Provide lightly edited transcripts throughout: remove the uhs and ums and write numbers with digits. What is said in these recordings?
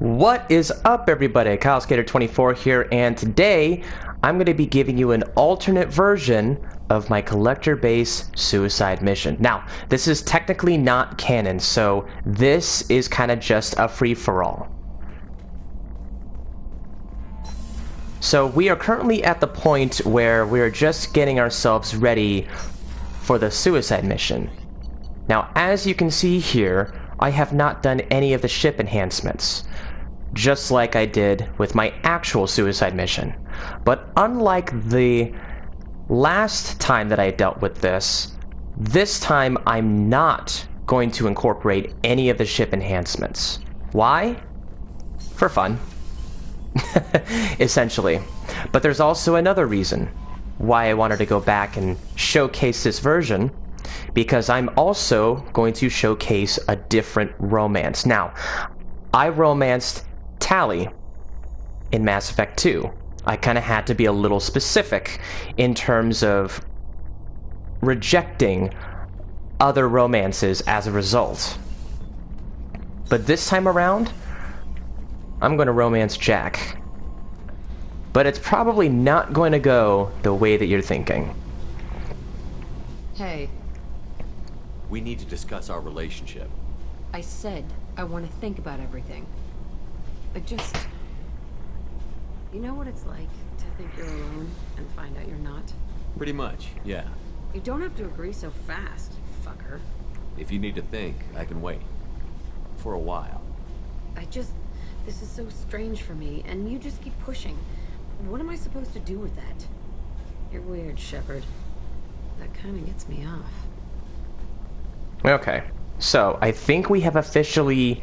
What is up, everybody? Kylesk8r24 here, and today I'm going to be giving you an alternate version of my collector base suicide mission. Now, this is technically not canon, so this is kind of just a free-for-all. So we are currently at the point where we are just getting ourselves ready for the suicide mission. Now, as you can see here, I have not done any of the ship enhancements, just like I did with my actual suicide mission. But unlike the last time that I dealt with this time I'm not going to incorporate any of the ship enhancements. Why? For fun. Essentially. But there's also another reason why I wanted to go back and showcase this version, because I'm also going to showcase a different romance. Now, I romanced Tali in Mass Effect 2. I kind of had to be a little specific in terms of rejecting other romances as a result. But this time around, I'm going to romance Jack. But it's probably not going to go the way that you're thinking. Hey. We need to discuss our relationship. I said I want to think about everything. You know what it's like to think you're alone and find out you're not? Pretty much, yeah. You don't have to agree so fast, fucker. If you need to think, I can wait. For a while. This is so strange for me, and you just keep pushing. What am I supposed to do with that? You're weird, Shepard. That kind of gets me off. Okay, so I think we have officially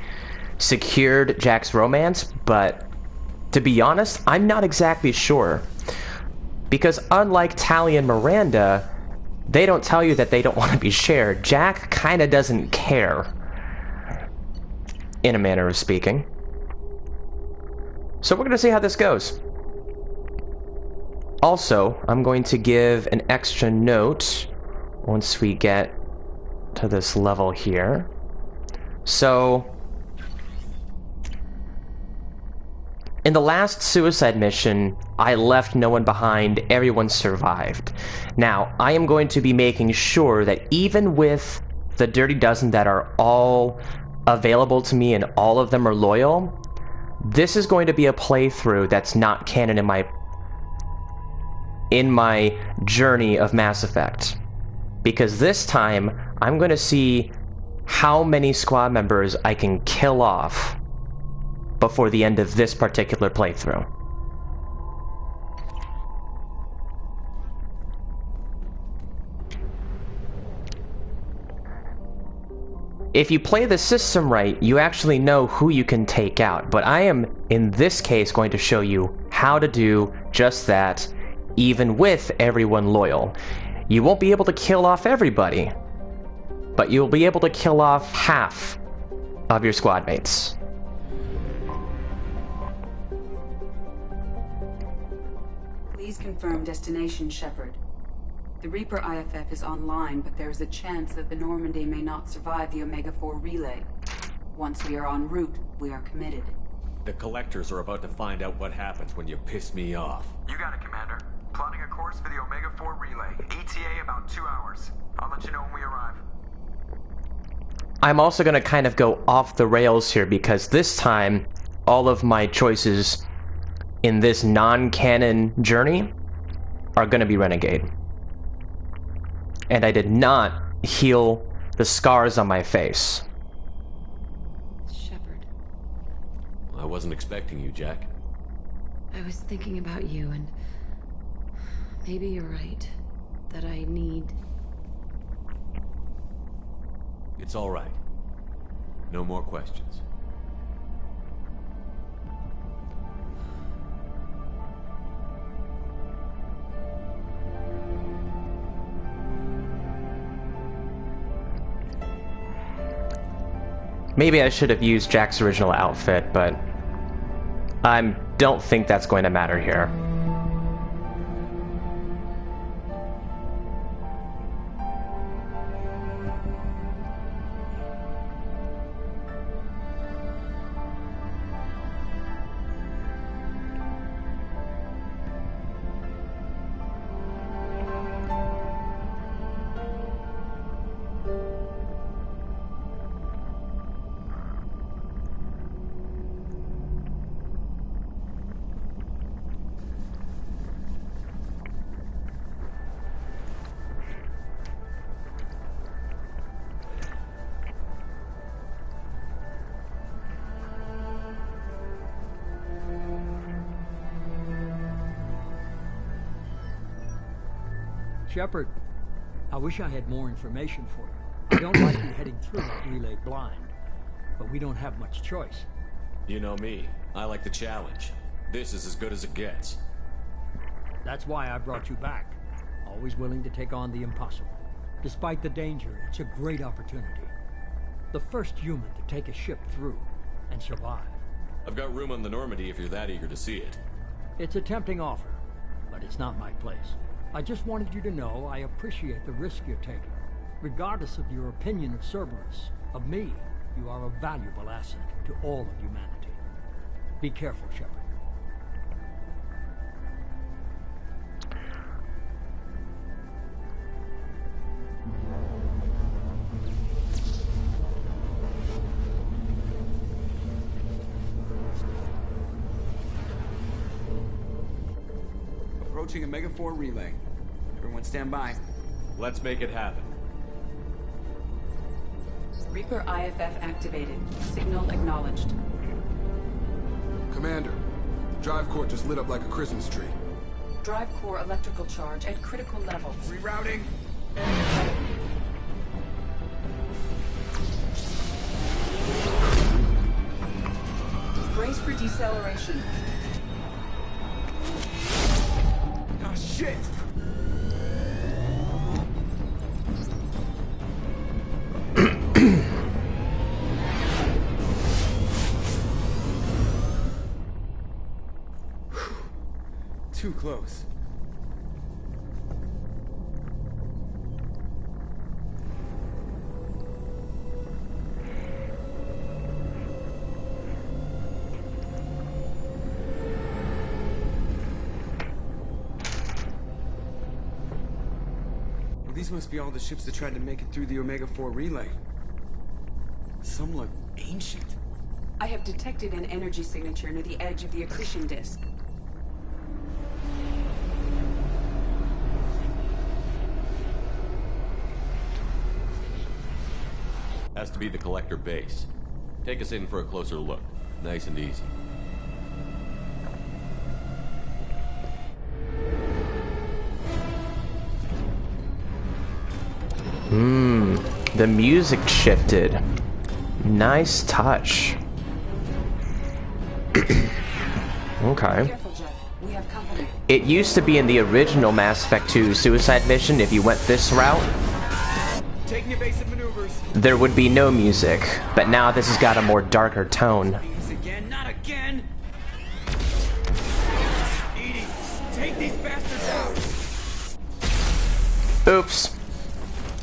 secured Jack's romance, but to be honest, I'm not exactly sure. Because unlike Tali and Miranda, they don't tell you that they don't want to be shared. Jack kind of doesn't care, in a manner of speaking. So we're going to see how this goes. Also, I'm going to give an extra note once we get to this level here. So, in the last suicide mission, I left no one behind, everyone survived. Now, I am going to be making sure that even with the Dirty Dozen that are all available to me and all of them are loyal, this is going to be a playthrough that's not canon in my journey of Mass Effect. Because this time, I'm going to see how many squad members I can kill off before the end of this particular playthrough. If you play the system right, you actually know who you can take out, but I am, in this case, going to show you how to do just that, even with everyone loyal. You won't be able to kill off everybody, but you'll be able to kill off half of your squad mates. Please confirm destination, Shepard. The Reaper IFF is online, but there is a chance that the Normandy may not survive the Omega-4 relay. Once we are en route, we are committed. The Collectors are about to find out what happens when you piss me off. You got it, Commander. Plotting a course for the Omega-4 relay. ETA about 2 hours. I'll let you know when we arrive. I'm also going to kind of go off the rails here, because this time, all of my choices in this non-canon journey are going to be Renegade. And I did not heal the scars on my face. Shepard. I wasn't expecting you, Jack. I was thinking about you, and maybe you're right. That I need... It's all right. No more questions. Maybe I should have used Jack's original outfit, but I don't think that's going to matter here. Shepard, I wish I had more information for you. I don't like you heading through that relay blind, but we don't have much choice. You know me. I like the challenge. This is as good as it gets. That's why I brought you back. Always willing to take on the impossible. Despite the danger, it's a great opportunity. The first human to take a ship through and survive. I've got room on the Normandy if you're that eager to see it. It's a tempting offer, but it's not my place. I just wanted you to know I appreciate the risk you're taking. Regardless of your opinion of Cerberus, of me, you are a valuable asset to all of humanity. Be careful, Shepard. Approaching Omega-4 relay. Everyone stand by. Let's make it happen. Reaper IFF activated. Signal acknowledged. Commander, drive core just lit up like a Christmas tree. Drive core electrical charge at critical levels. Rerouting. Brace for deceleration. Oh, shit! Too close. Well, these must be all the ships that tried to make it through the Omega-4 relay. Some look ancient. I have detected an energy signature near the edge of the accretion disk. Has to be the collector base. Take us in for a closer look. Nice and easy. The music shifted. Nice touch. Okay. Careful, Jeff. We have company. It used to be in the original Mass Effect 2 suicide mission, if you went this route, Taking evasive maneuvers. there would be no music, but now this has got a more darker tone. These again, not again. Edie, take these bastards out. Oops.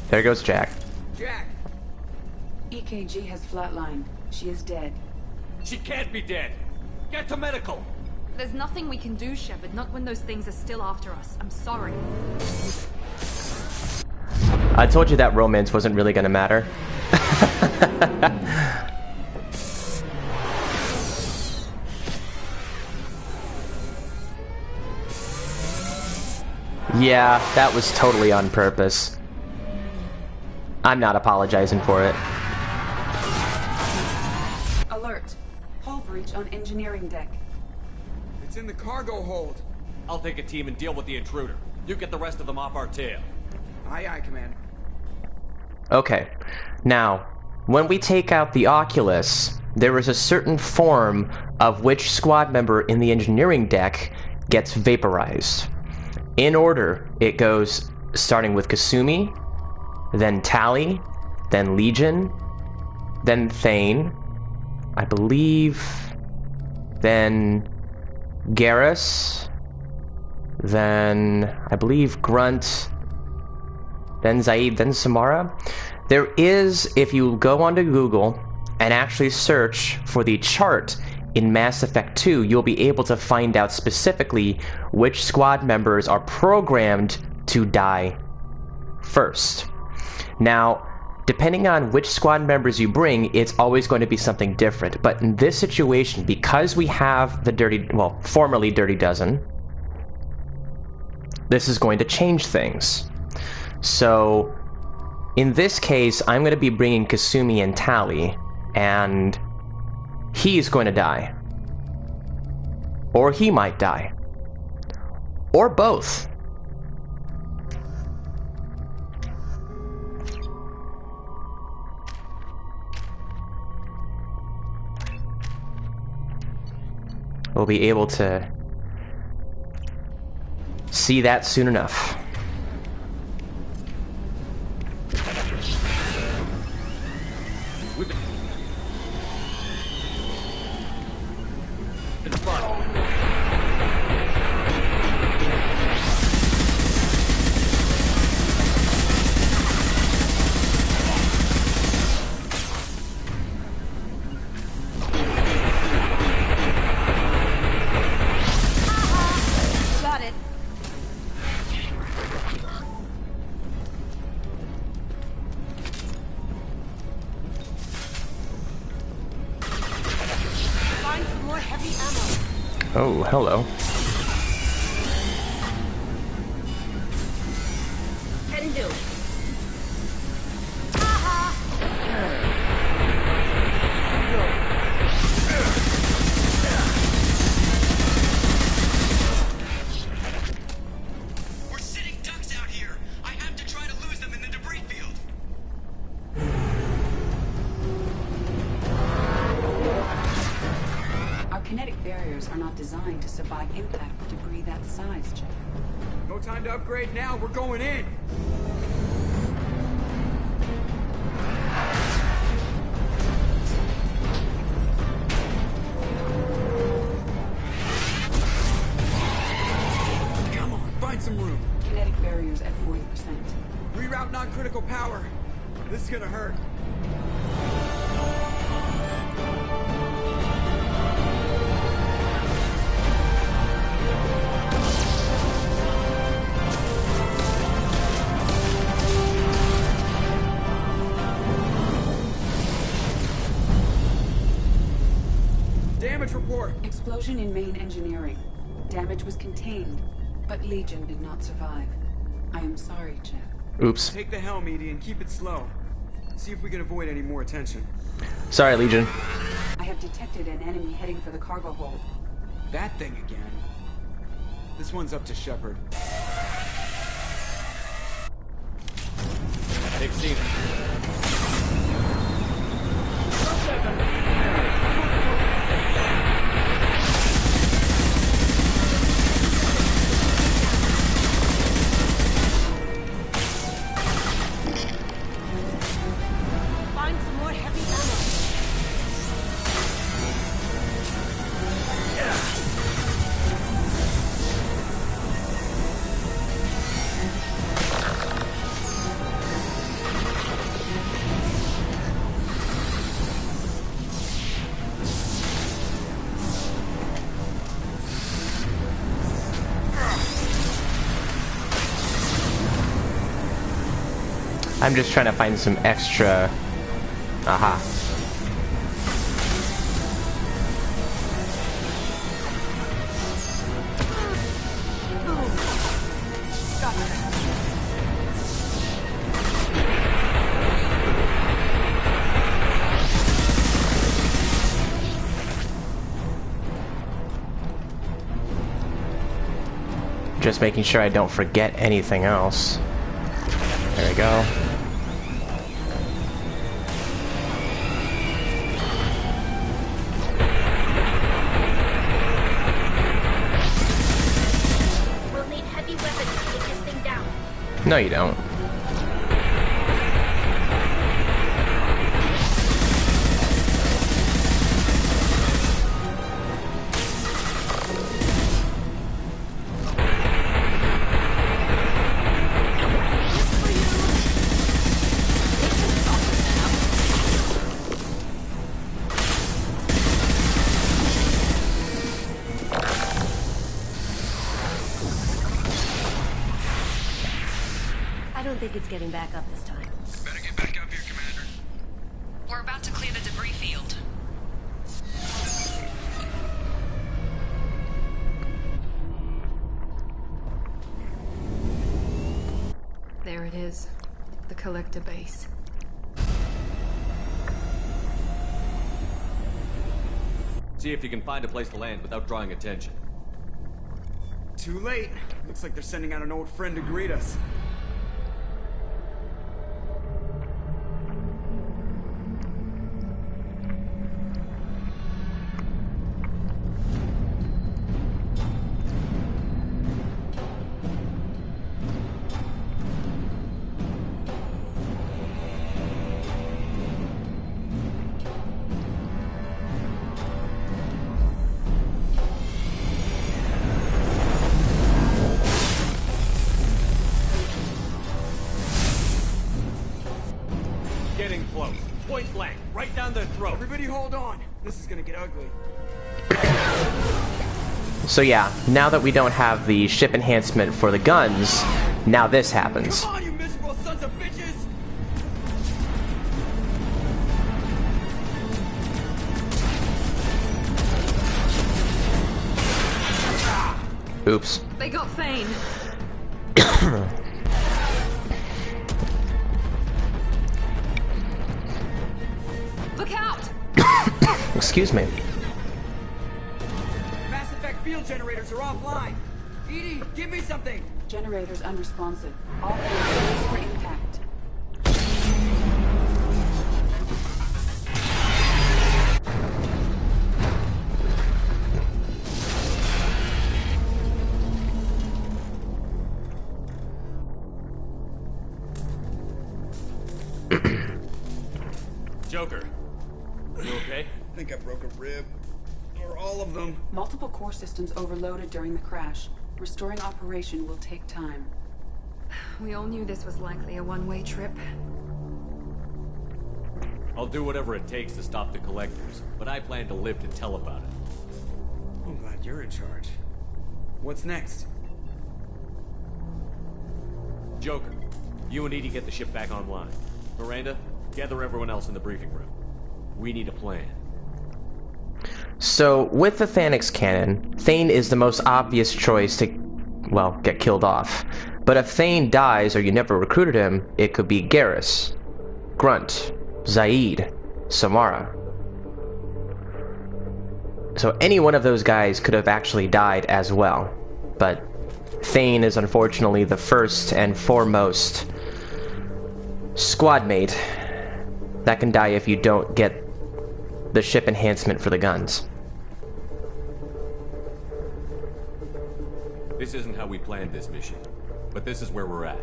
There goes Jack. Jack. EKG has flatlined. She is dead. She can't be dead! Get to medical! There's nothing we can do, Shepard, not when those things are still after us. I'm sorry. I told you that romance wasn't really gonna matter. Yeah, that was totally on purpose. I'm not apologizing for it. Alert. Hull breach on engineering deck. It's in the cargo hold. I'll take a team and deal with the intruder. You get the rest of them off our tail. Aye, aye, Commander. Okay, now, when we take out the Oculus, there is a certain form of which squad member in the engineering deck gets vaporized. In order, it goes starting with Kasumi, then Tali, then Legion, then Thane, I believe, then Garrus, then I believe Grunt, then Zaid, then Samara. There is, if you go onto Google and actually search for the chart in Mass Effect 2, you'll be able to find out specifically which squad members are programmed to die first. Now, depending on which squad members you bring, it's always going to be something different. But in this situation, because we have the formerly Dirty Dozen, this is going to change things. So, in this case, I'm going to be bringing Kasumi and Tali, and he's going to die. Or he might die. Or both. we'll be able to see that soon enough. Got it. Find some more heavy ammo. Oh, hello. Can do. We're sitting ducks out here. I have to try to lose them in the debris field. Our kinetic barriers are not designed to survive impact with debris that size, Jack. No time to upgrade now. We're going in. Come on, find some room. Kinetic barriers at 40%. Reroute non-critical power. This is gonna hurt. Damage report. Explosion in main engineering. Damage was contained, but Legion did not survive. I am sorry, Jack. Oops. Take the helm, Edie, and keep it slow. See if we can avoid any more attention. Sorry, Legion. I have detected an enemy heading for the cargo hold. That thing again. This one's up to Shepard. Take scene. Find some more heavy ammo. I'm just trying to find some extra... Aha. Just making sure I don't forget anything else. There we go. We'll need heavy weapons to take this thing down. No, you don't. I don't think it's getting back up this time. Better get back up here, Commander. We're about to clear the debris field. There it is. The collector base. See if you can find a place to land without drawing attention. Too late. Looks like they're sending out an old friend to greet us. You hold on. This is gonna get ugly. So yeah, now that we don't have the ship enhancement for the guns, now this happens. Come on, you miserable sons of bitches! Oops. They got Thane. Look out! Excuse me. Mass effect field generators are offline. Edie, give me something! Generators unresponsive. All fields were intact. Joker, you okay? I think I broke a rib. Or all of them. Multiple core systems overloaded during the crash. Restoring operation will take time. We all knew this was likely a one-way trip. I'll do whatever it takes to stop the collectors, but I plan to live to tell about it. I'm glad you're in charge. What's next? Joker, you and Edie get the ship back online. Miranda, gather everyone else in the briefing room. We need a plan. So, with the Thanix cannon, Thane is the most obvious choice to, well, get killed off. But if Thane dies or you never recruited him, it could be Garrus, Grunt, Zaid, Samara. So any one of those guys could have actually died as well. But Thane is unfortunately the first and foremost squad mate that can die if you don't get the ship enhancement for the guns. This isn't how we planned this mission, but this is where we're at.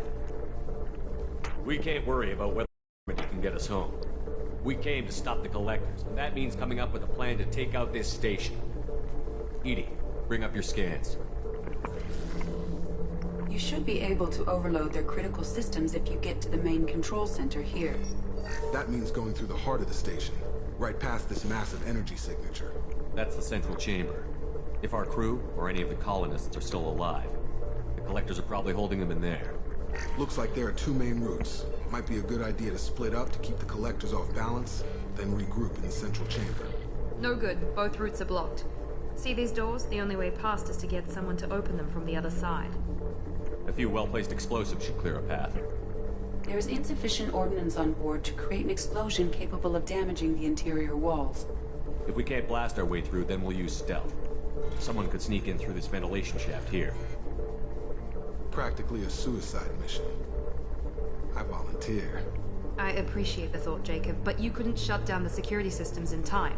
We can't worry about whether it can get us home. We came to stop the collectors, and that means coming up with a plan to take out this station. Edie, bring up your scans. You should be able to overload their critical systems if you get to the main control center here. That means going through the heart of the station, right past this massive energy signature. That's the central chamber. If our crew, or any of the colonists, are still alive, the collectors are probably holding them in there. Looks like there are two main routes. Might be a good idea to split up to keep the collectors off balance, then regroup in the central chamber. No good. Both routes are blocked. See these doors? The only way past is to get someone to open them from the other side. A few well-placed explosives should clear a path. There is insufficient ordnance on board to create an explosion capable of damaging the interior walls. If we can't blast our way through, then we'll use stealth. Someone could sneak in through this ventilation shaft here. Practically a suicide mission. I volunteer. I appreciate the thought, Jacob, but you couldn't shut down the security systems in time.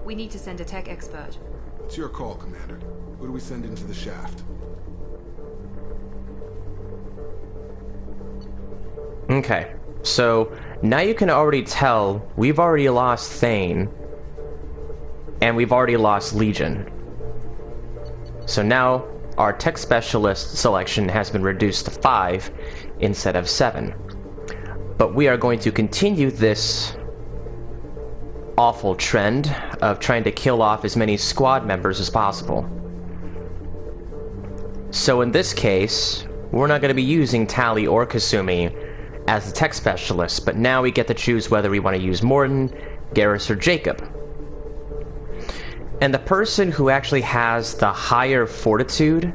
We need to send a tech expert. It's your call, Commander. Who do we send into the shaft? Okay, so now you can already tell we've already lost Thane, and we've already lost Legion. So now our tech specialist selection has been reduced to 5 instead of 7. But we are going to continue this awful trend of trying to kill off as many squad members as possible. So in this case, we're not going to be using Tali or Kasumi as the tech specialists, but now we get to choose whether we want to use Morton, Garrus, or Jacob. And the person who actually has the higher fortitude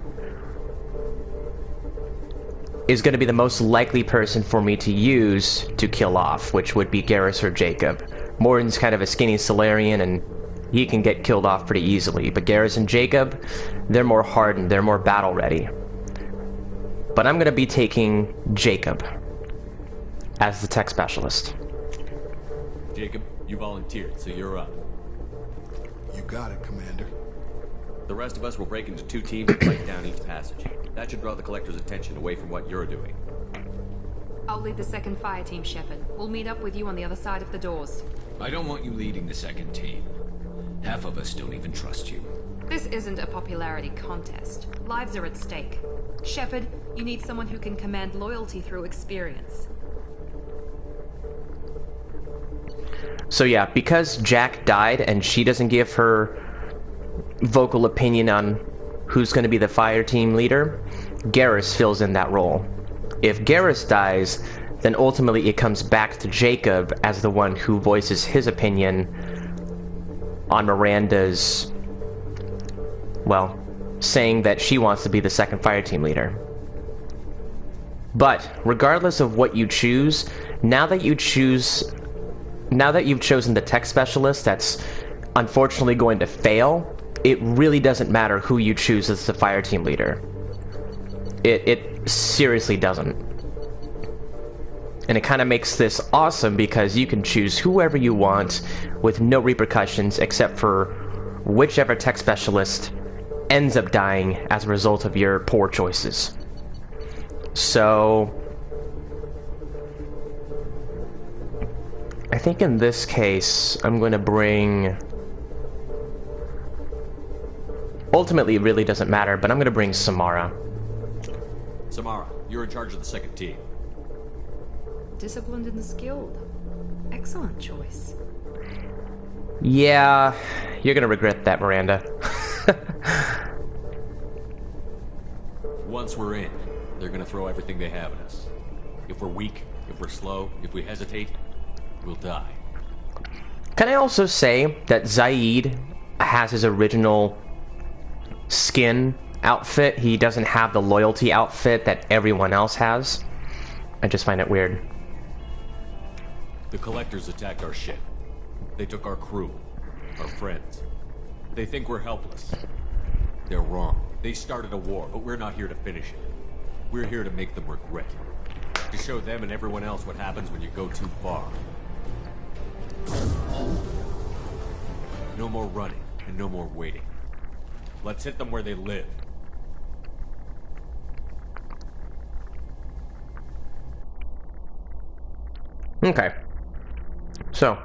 is going to be the most likely person for me to use to kill off, which would be Garrus or Jacob. Morton's kind of a skinny Solarian, and he can get killed off pretty easily, but Garrus and Jacob, they're more hardened, they're more battle ready. But I'm going to be taking Jacob as the tech specialist. Jacob, you volunteered, so you're up. You got it, Commander. The rest of us will break into 2 teams and fight down each passage. That should draw the collector's attention away from what you're doing. I'll lead the second fire team, Shepard. We'll meet up with you on the other side of the doors. I don't want you leading the second team. Half of us don't even trust you. This isn't a popularity contest. Lives are at stake. Shepard, you need someone who can command loyalty through experience. So yeah, because Jack died and she doesn't give her vocal opinion on who's going to be the fire team leader, Garrus fills in that role. If Garrus dies, then ultimately it comes back to Jacob as the one who voices his opinion on Miranda's, well, saying that she wants to be the second fire team leader. But regardless of what you choose, now that you've chosen the tech specialist that's unfortunately going to fail, it really doesn't matter who you choose as the fire team leader. It seriously doesn't. And it kind of makes this awesome because you can choose whoever you want with no repercussions except for whichever tech specialist ends up dying as a result of your poor choices. So I think in this case I'm going to bring... Ultimately it really doesn't matter, but I'm going to bring Samara. Samara, you're in charge of the second team. Disciplined and skilled. Excellent choice. Yeah, you're gonna regret that, Miranda. Once we're in, they're gonna throw everything they have at us. If we're weak, if we're slow, if we hesitate, we'll die. Can I also say that Zaid has his original skin outfit? He doesn't have the loyalty outfit that everyone else has. I just find it weird. The Collectors attacked our ship. They took our crew, our friends. They think we're helpless. They're wrong. They started a war, but we're not here to finish it. We're here to make them regret. To show them and everyone else what happens when you go too far. No more running, and no more waiting. Let's hit them where they live. Okay. So,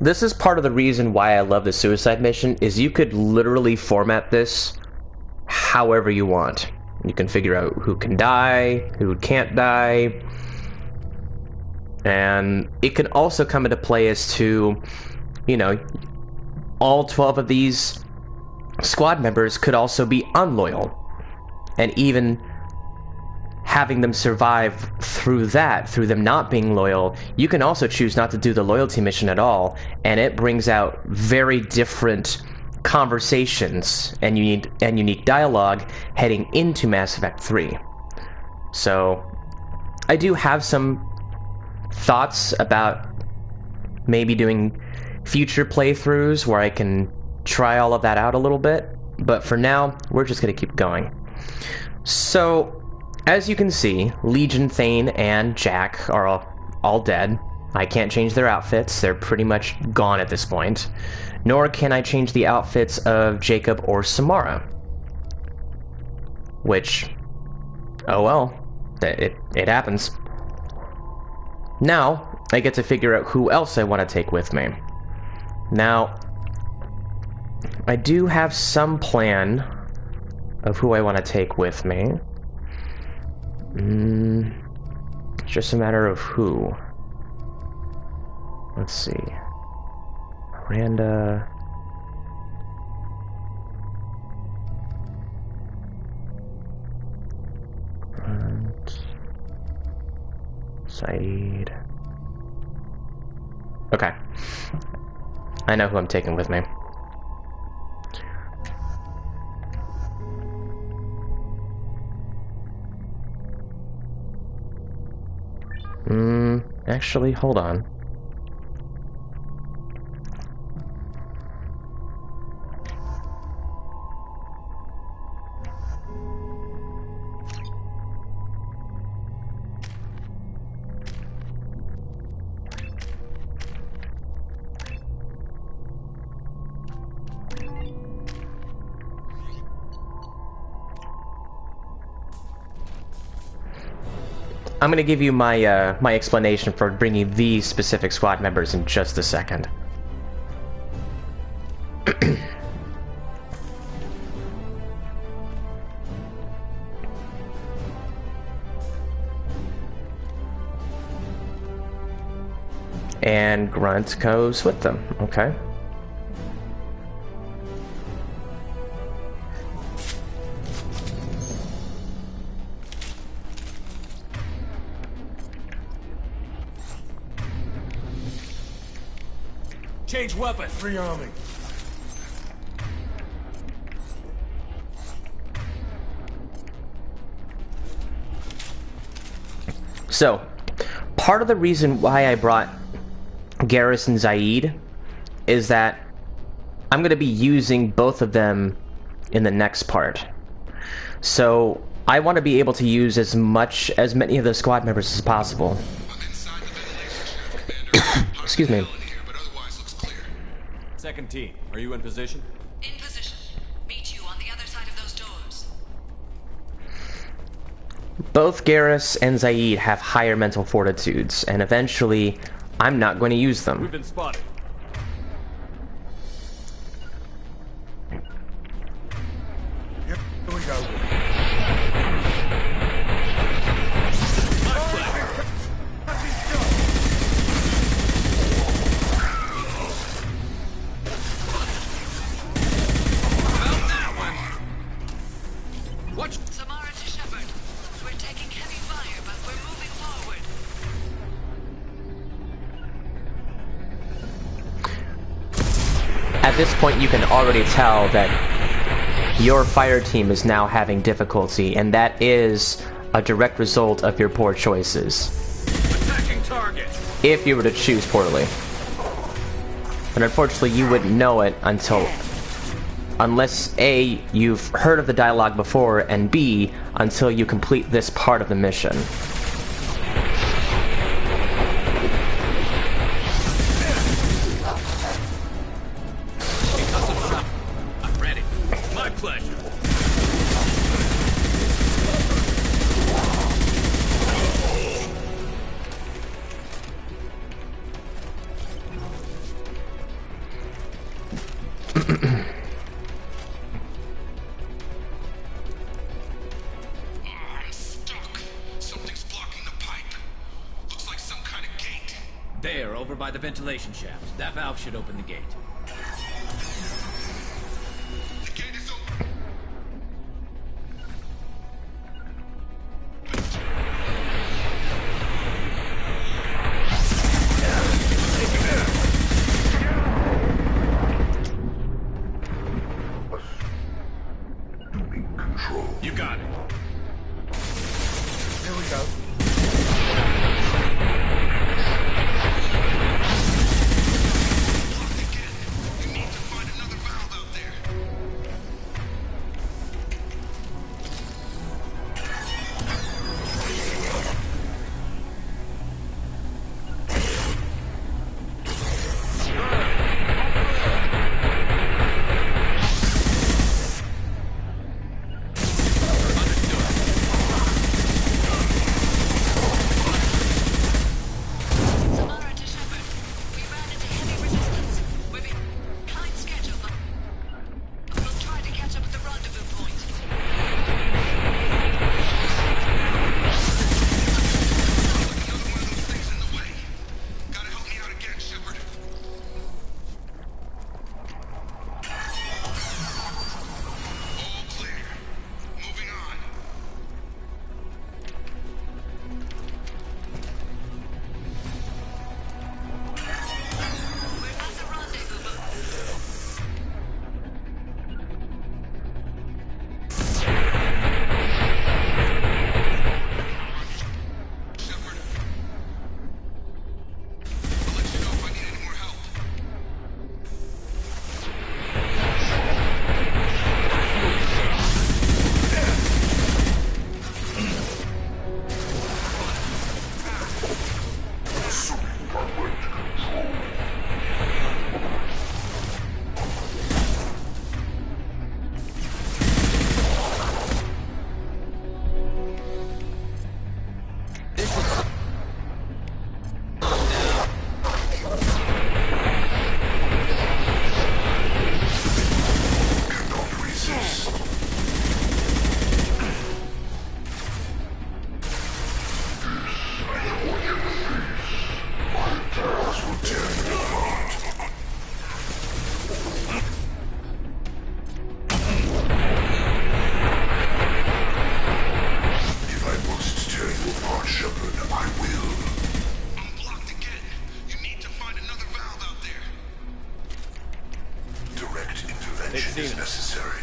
this is part of the reason why I love the suicide mission, is you could literally format this however you want. You can figure out who can die, who can't die, and it can also come into play as to, you know, all 12 of these squad members could also be unloyal, and even having them survive through that, through them not being loyal. You can also choose not to do the loyalty mission at all, and it brings out very different conversations and unique dialogue heading into Mass Effect 3. So, I do have some thoughts about maybe doing future playthroughs where I can try all of that out a little bit, but for now, we're just gonna keep going. So, as you can see, Legion, Thane, and Jack are all dead. I can't change their outfits, they're pretty much gone at this point. Nor can I change the outfits of Jacob or Samara. Which, oh well, it happens. Now, I get to figure out who else I want to take with me. Now, I do have some plan of who I want to take with me. It's just a matter of who. Let's see. Miranda. And Saeed. Okay. I know who I'm taking with me. Actually, hold on. I'm gonna give you my my explanation for bringing these specific squad members in just a second. And Grunt goes with them. Okay. Change weapon. Rearming. So, part of the reason why I brought Garrus and Zaid is that I'm going to be using both of them in the next part. So, I want to be able to use as many of the squad members as possible. Excuse me. Second team, are you in position? In position. Meet you on the other side of those doors. Both Garrus and Zaid have higher mental fortitudes, and eventually, I'm not going to use them. We've been spotted. Yep, here we go. Samara to Shepard. We're taking heavy fire, but we're moving forward. At this point, you can already tell that your fire team is now having difficulty, and that is a direct result of your poor choices. Attacking target. If you were to choose poorly. But unfortunately, you wouldn't know it unless A, you've heard of the dialogue before, and B, until you complete this part of the mission. I'm ready. My pleasure. I'm stuck. Something's blocking the pipe. Looks like some kind of gate. There, over by the ventilation shaft. That valve should open the gate. The gate is open. You got it. Here we go. Locked again. We need to find Intervention is necessary.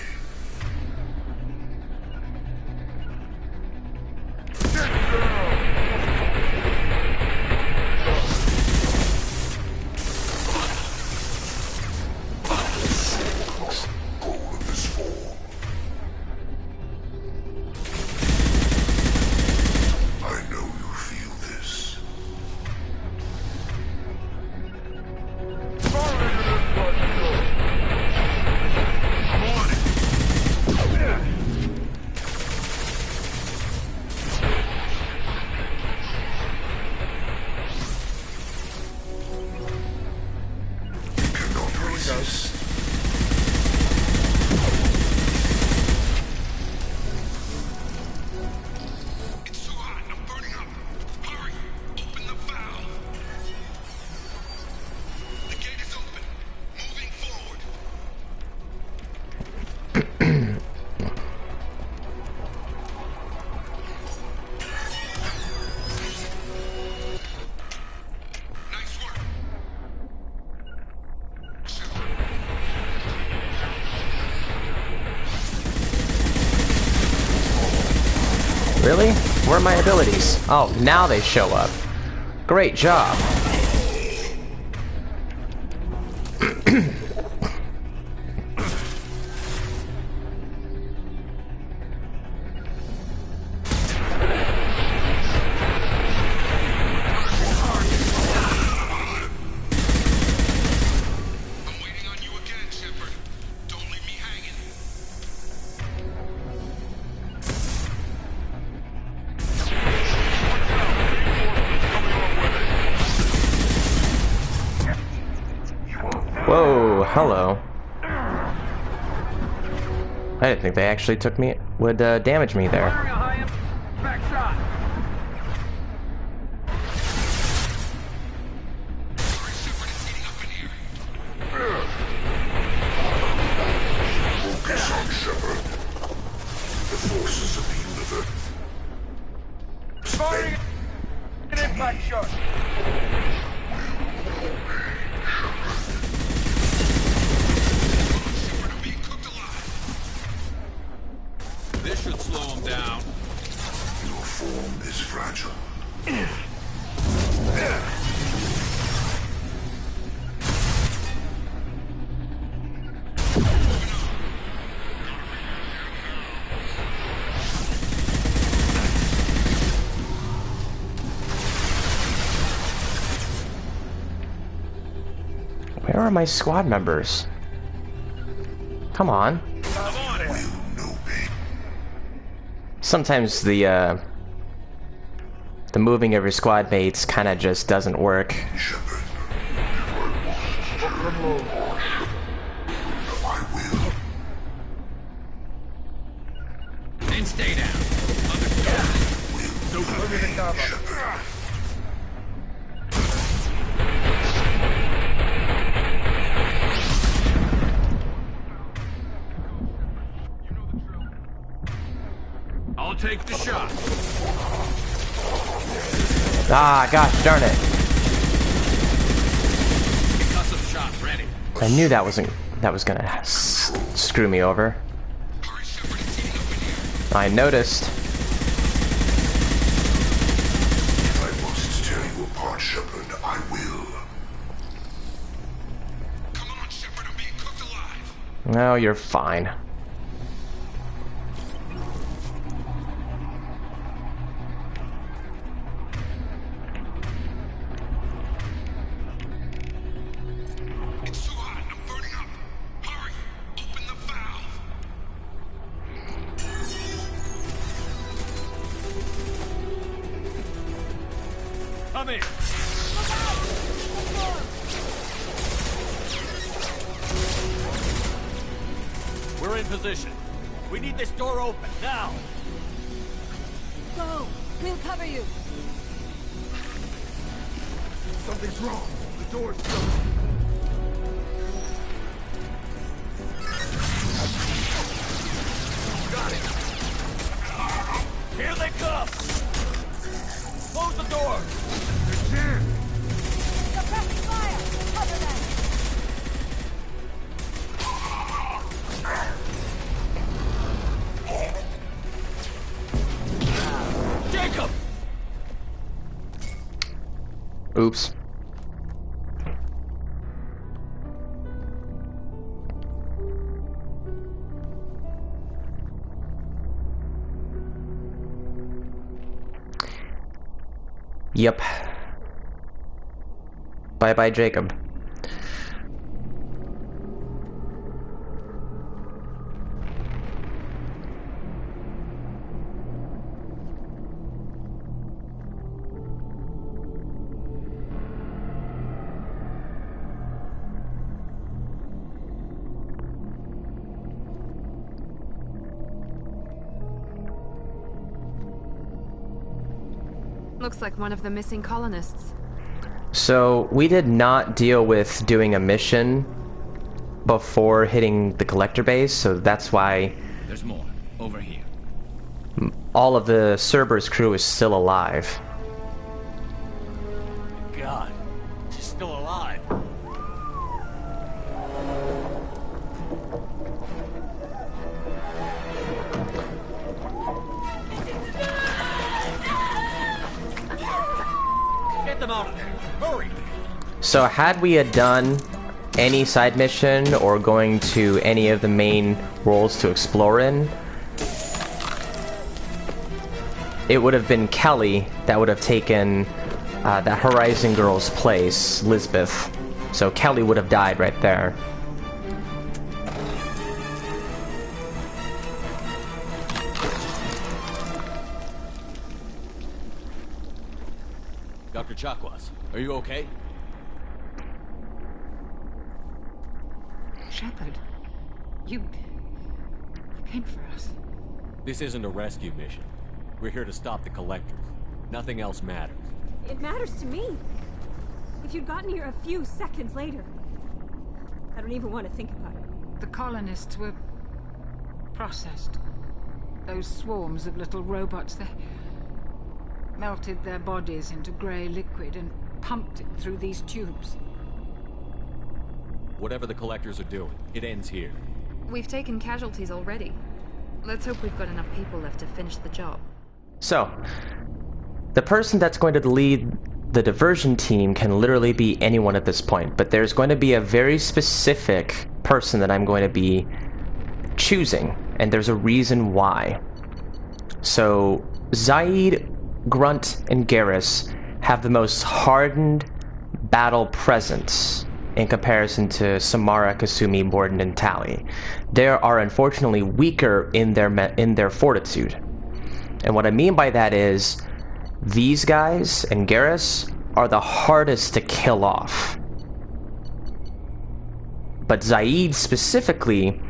Really? Where are my abilities? Oh, now they show up. Great job. Whoa, hello. I didn't think they actually would damage me there. Focus on Shepard. The forces of the universe. Firing an impact shot. This should slow him down. Your form is fragile. Where are my squad members? Come on. Sometimes the moving of your squad mates kind of just doesn't work. And stay down. I'll take the shot. Ah, gosh darn it. Concussive shot ready. I knew that was gonna screw me over. I noticed. If I must tear you apart, Shepard, I will. Come on, Shepard, I'm being cooked alive. No, you're fine. Come in. We're in position. We need this door open, now! Go! We'll cover you! Something's wrong. The door's closed. Got it! Here they come! Close the door! They're jammed! Suppressing fire! Cover them! Oops. Yep. Bye-bye, Jacob. Looks like one of the missing colonists. So, we did not deal with doing a mission before hitting the collector base, so that's why... There's more. Over here. All of the Cerberus crew is still alive. God, she's still alive. Get them out of there. Hurry. So had we had done any side mission or going to any of the main worlds to explore in, it would have been Kelly that would have taken that Horizon girl's place, Lisbeth. So Kelly would have died right there. Dr. Chakwas, are you okay? Shepard, you came for us. This isn't a rescue mission. We're here to stop the collectors. Nothing else matters. It matters to me. If you'd gotten here a few seconds later, I don't even want to think about it. The colonists were processed. Those swarms of little robots, they melted their bodies into grey liquid and pumped it through these tubes. Whatever the collectors are doing, it ends here. We've taken casualties already. Let's hope we've got enough people left to finish the job. So, the person that's going to lead the diversion team can literally be anyone at this point, but there's going to be a very specific person that I'm going to be choosing, and there's a reason why. So, Zaid, Grunt, and Garrus have the most hardened battle presence in comparison to Samara, Kasumi, Mordin, and Tali. They are unfortunately weaker in their fortitude. And what I mean by that is, these guys and Garrus are the hardest to kill off. But Zaid specifically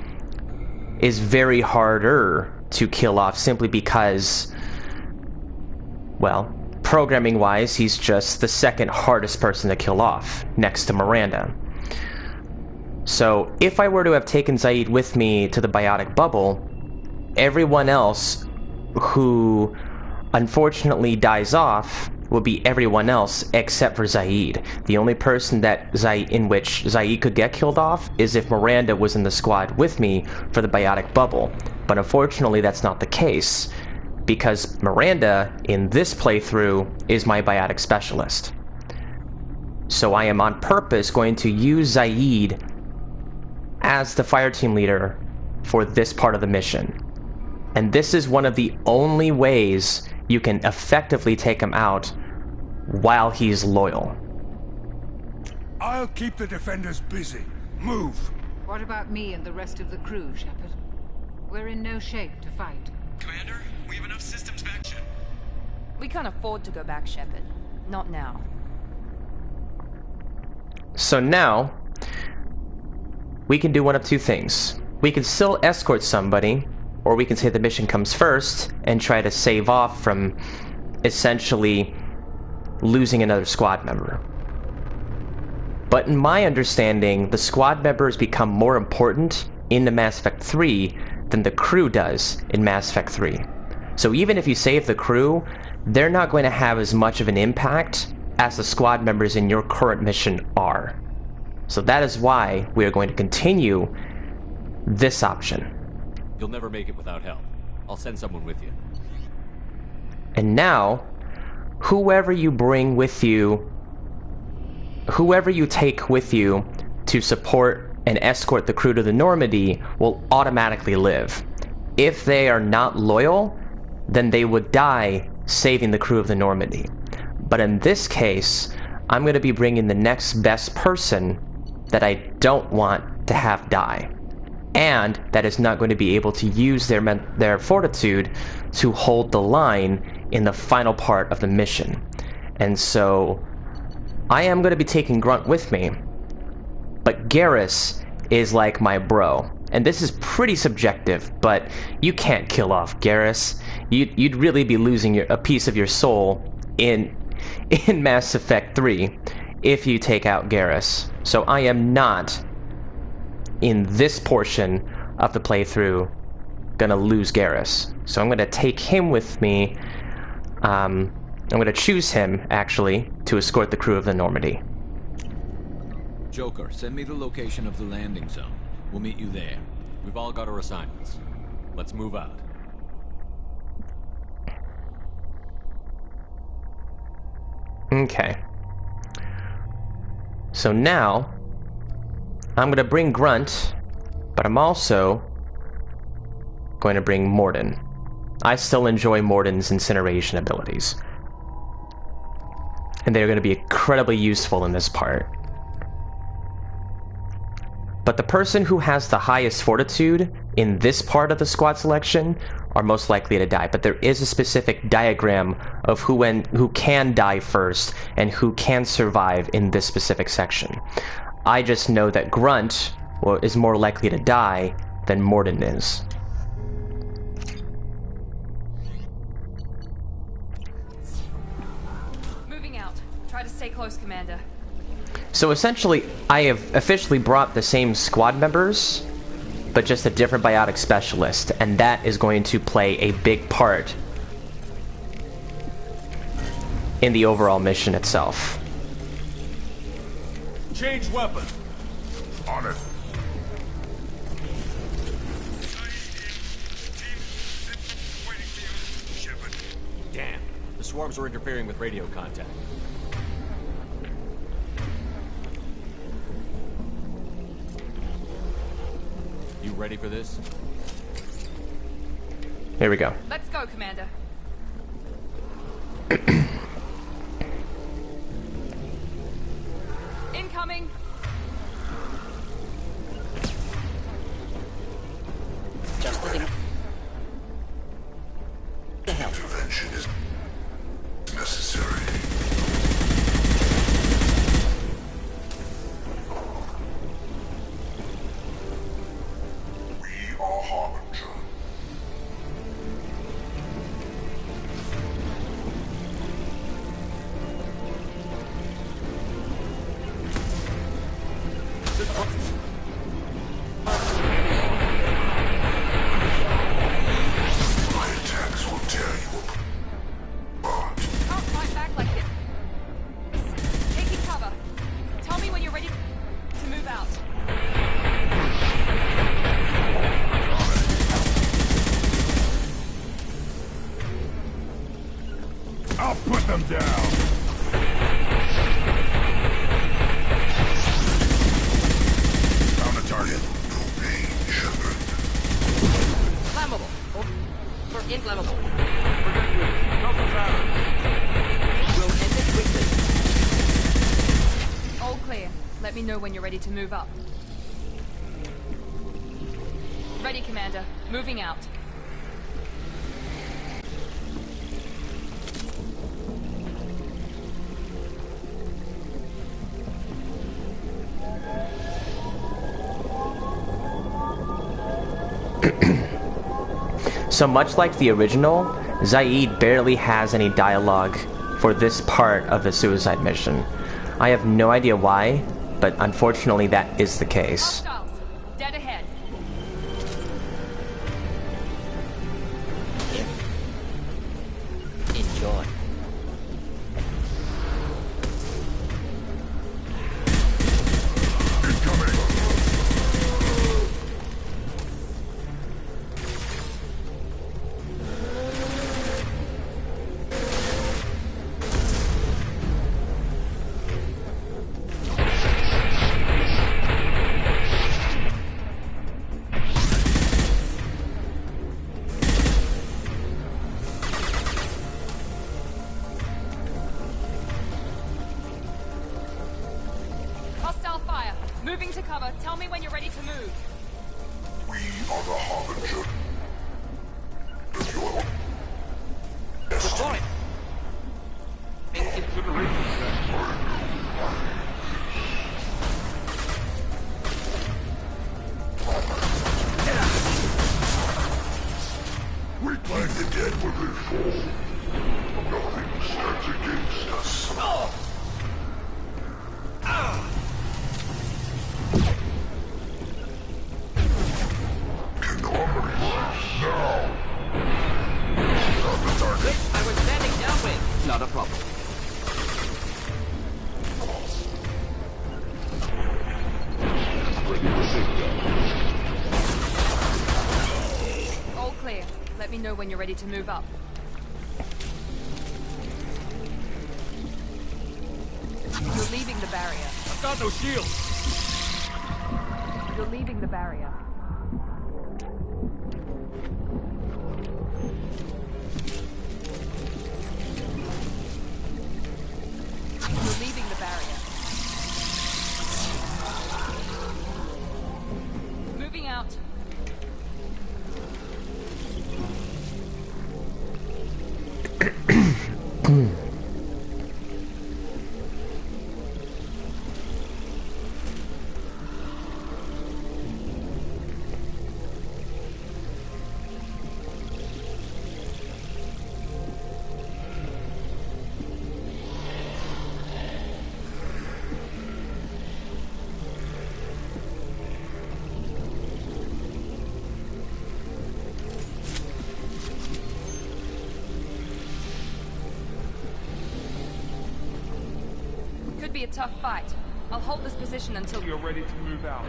is very harder to kill off simply because, well, programming-wise, he's just the second hardest person to kill off, next to Miranda. So, if I were to have taken Zaid with me to the biotic bubble, everyone else who unfortunately dies off will be everyone else except for Zaid. The only person in which Zaid could get killed off is if Miranda was in the squad with me for the biotic bubble. But unfortunately that's not the case, because Miranda in this playthrough is my biotic specialist. So I am on purpose going to use Zaid as the fireteam leader for this part of the mission. And this is one of the only ways you can effectively take him out while he's loyal. I'll keep the defenders busy. Move! What about me and the rest of the crew, Shepard? We're in no shape to fight. Commander, we have enough systems back. We can't afford to go back, Shepard. Not now. So now, we can do one of two things. We can still escort somebody, or we can say the mission comes first and try to save off from essentially losing another squad member. But in my understanding, the squad members become more important in the Mass Effect 3 than the crew does in Mass Effect 3. So even if you save the crew, they're not going to have as much of an impact as the squad members in your current mission are. So that is why we are going to continue this option. You'll never make it without help. I'll send someone with you. And now, whoever you bring with you whoever you take with you to support and escort the crew to the Normandy will automatically live. If they are not loyal, then they would die saving the crew of the Normandy. But in this case, I'm going to be bringing the next best person that I don't want to have die, and that is not going to be able to use their fortitude to hold the line in the final part of the mission. And so I am going to be taking Grunt with me, but Garrus is like my bro. And this is pretty subjective, but you can't kill off Garrus. You'd really be losing a piece of your soul in Mass Effect 3 if you take out Garrus. So I am not, in this portion of the playthrough, gonna lose Garrus. So I'm gonna take him with me. I'm gonna choose him, actually, to escort the crew of the Normandy. Joker, send me the location of the landing zone. We'll meet you there. We've all got our assignments. Let's move out. Okay. So now, I'm going to bring Grunt, but I'm also going to bring Mordin. I still enjoy Mordin's incineration abilities, and they're going to be incredibly useful in this part. But the person who has the highest fortitude in this part of the squad selection are most likely to die. But there is a specific diagram of who can die first and who can survive in this specific section. I just know that Grunt is more likely to die than Mordin is. Moving out. Try to stay close, Commander. So essentially, I have officially brought the same squad members, but just a different biotic specialist, and that is going to play a big part in the overall mission itself. Change weapon. On it. Damn. The swarms are interfering with radio contact. You ready for this? Here we go. Let's go, Commander. Incoming. Just the thing. Intervention is necessary. We are Harbinger. My attacks will tear you apart. Can't fight back like this. Taking cover. Tell me when you're ready to move out. I'll put them down. Found a target. No pain, Shepard. Flammable. Or inflammable. We'll end it quickly. All clear. Let me know when you're ready to move up. Ready, Commander. Moving out. So much like the original, Zaid barely has any dialogue for this part of the suicide mission. I have no idea why, but unfortunately that is the case. Hostiles. Dead ahead. Enjoy. are the harbinger. Good point. It's good reason for that. We leave the dead where they fall. Nothing stands against us. Can harmony rise now? The target I was standing down with. Not a problem. Ready for shakedown. All clear. Let me know when you're ready to move up. You're leaving the barrier. I've got no shield. You're leaving the barrier. You're leaving the barrier. Moving out. Be a tough fight. I'll hold this position until you're ready to move out.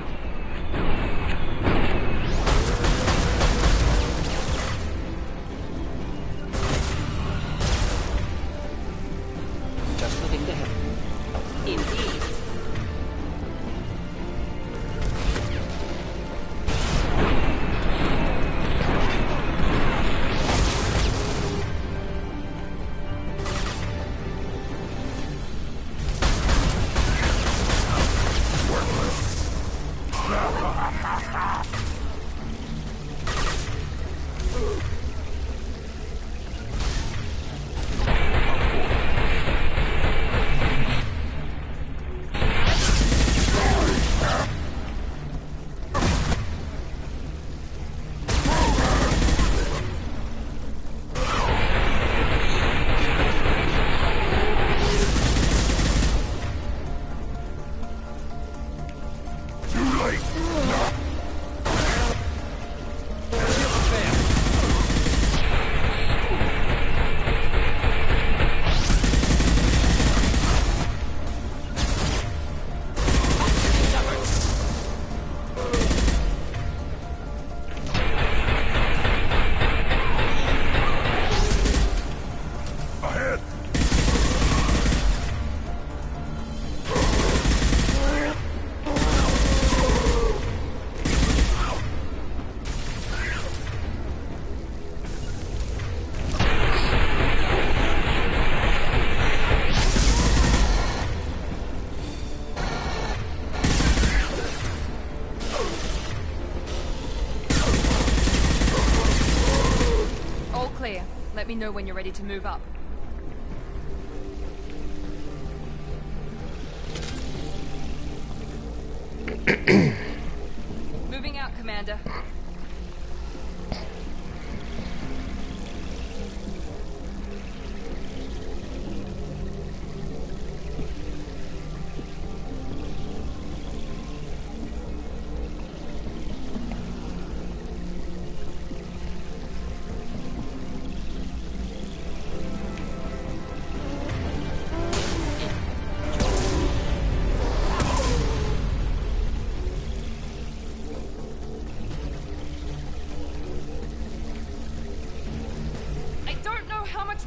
Just looking to him. Indeed. Let me know when you're ready to move up. Moving out, Commander.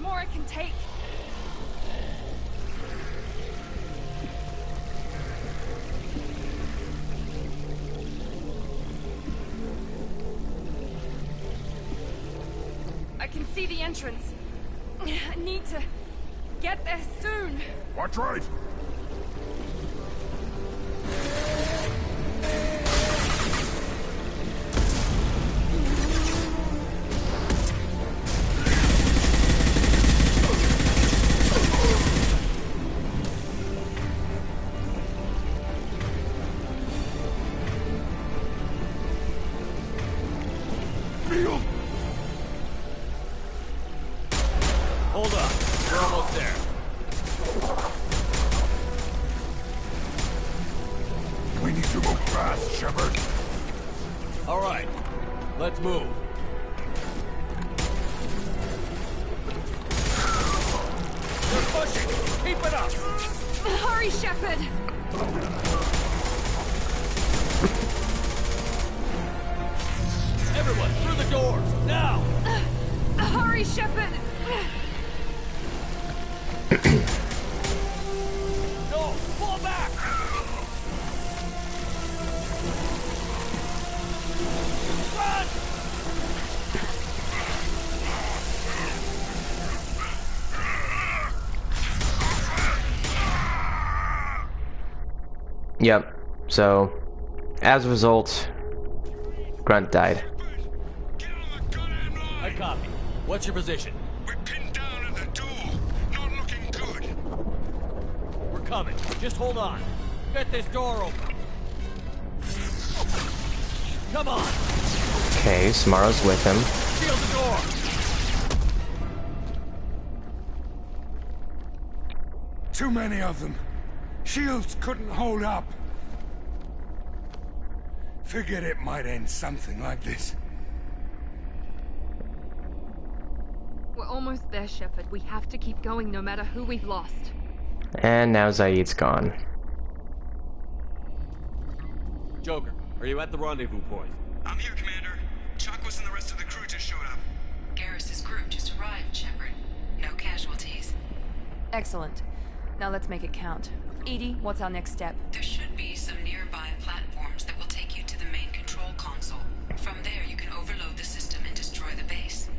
More I can take. I can see the entrance. I need to get there soon. Watch right. field! Hold up. We're almost there. We need to move fast, Shepard. All right. Let's move. We're pushing. Keep it up. Hurry, Shepard! Everyone, through the doors, now! Hurry, Shepard! No, fall back! Run! Yep. So, as a result, Grunt died. I copy. What's your position? We're pinned down at the door. Not looking good. We're coming. Just hold on. Get this door open. Come on. Okay, Samara's with him. Seal the door. Too many of them. Shields couldn't hold up. Figured it might end something like this. We're almost there, Shepard. We have to keep going no matter who we've lost. And now Zaid's gone. Joker, are you at the rendezvous point? I'm here, Commander. Chakwas and the rest of the crew just showed up. Garrus's group just arrived, Shepard. No casualties. Excellent. Now let's make it count. Edie, what's our next step? There should be some nearby platforms that will take you to the main control console. From there, you can overload the system and destroy the base.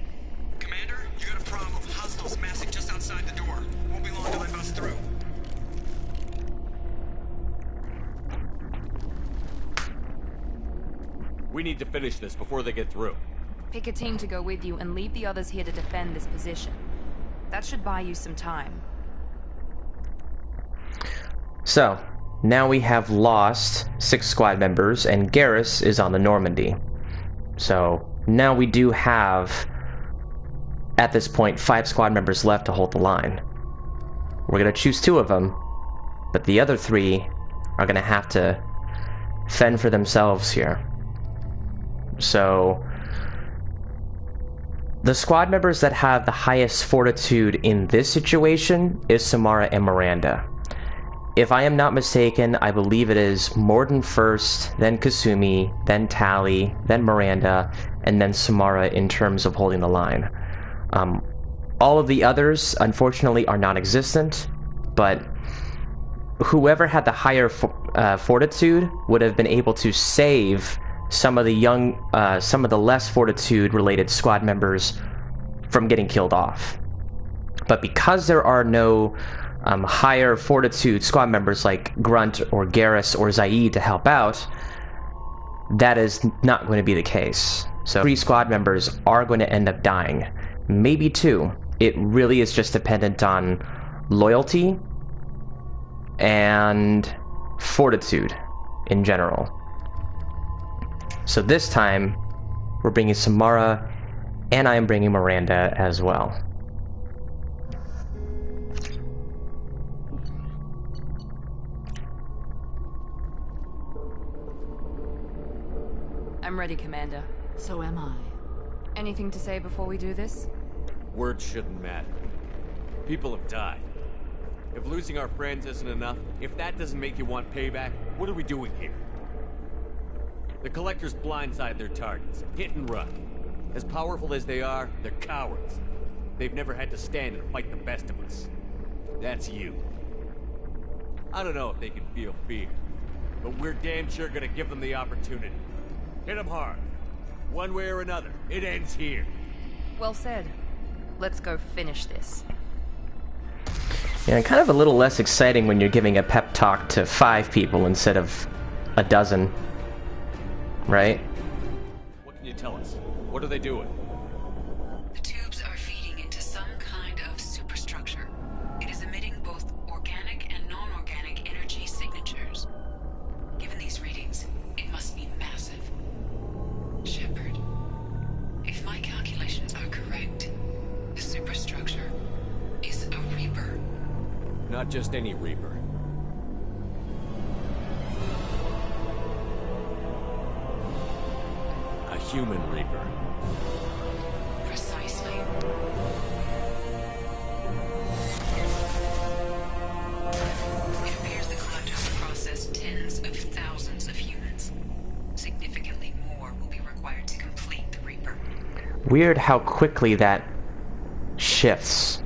Commander, you got a problem. Hostiles massing just outside the door. Won't be long till they bust through. We need to finish this before they get through. Pick a team to go with you and leave the others here to defend this position. That should buy you some time. So, now we have lost 6 squad members, and Garrus is on the Normandy. So, now we do have, at this point, 5 squad members left to hold the line. We're going to choose 2 of them, but the other 3 are going to have to fend for themselves here. So, the squad members that have the highest fortitude in this situation is Samara and Miranda. If I am not mistaken, I believe it is Mordin first, then Kasumi, then Tali, then Miranda, and then Samara in terms of holding the line. All of the others, unfortunately, are non-existent, but whoever had the higher fortitude would have been able to save some of the less fortitude-related squad members from getting killed off. But because there are no higher fortitude squad members like Grunt or Garrus or Zaid to help out, that is not going to be the case. So 3 squad members are going to end up dying. Maybe 2. It really is just dependent on loyalty and fortitude in general. So this time, we're bringing Samara, and I am bringing Miranda as well. I'm ready, Commander. So am I. Anything to say before we do this? Words shouldn't matter. People have died. If losing our friends isn't enough, if that doesn't make you want payback, what are we doing here? The Collectors blindside their targets, hit and run. As powerful as they are, they're cowards. They've never had to stand and fight the best of us. That's you. I don't know if they can feel fear, but we're damn sure gonna give them the opportunity. Hit them hard. One way or another, it ends here. Well said. Let's go finish this. Yeah, kind of a little less exciting when you're giving a pep talk to 5 people instead of a dozen. Right? What can you tell us? What are they doing? The tubes are feeding into some kind of superstructure. It is emitting both organic and non-organic energy signatures. Given these readings, it must be massive. Shepard, Not just any Reaper. A human Reaper. Precisely. It appears the collectors have processed tens of thousands of humans. Significantly more will be required to complete the Reaper. Weird how quickly that shifts.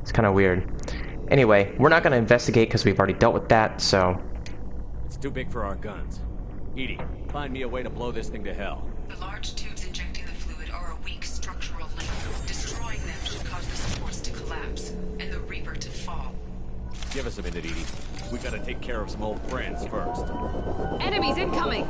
It's kind of weird. Anyway, we're not going to investigate because we've already dealt with that, so... It's too big for our guns. Edie, find me a way to blow this thing to hell. The large tubes injecting the fluid are a weak structural link. Destroying them should cause the supports to collapse, and the Reaper to fall. Give us a minute, Edie. We gotta take care of some old friends first. Enemies incoming!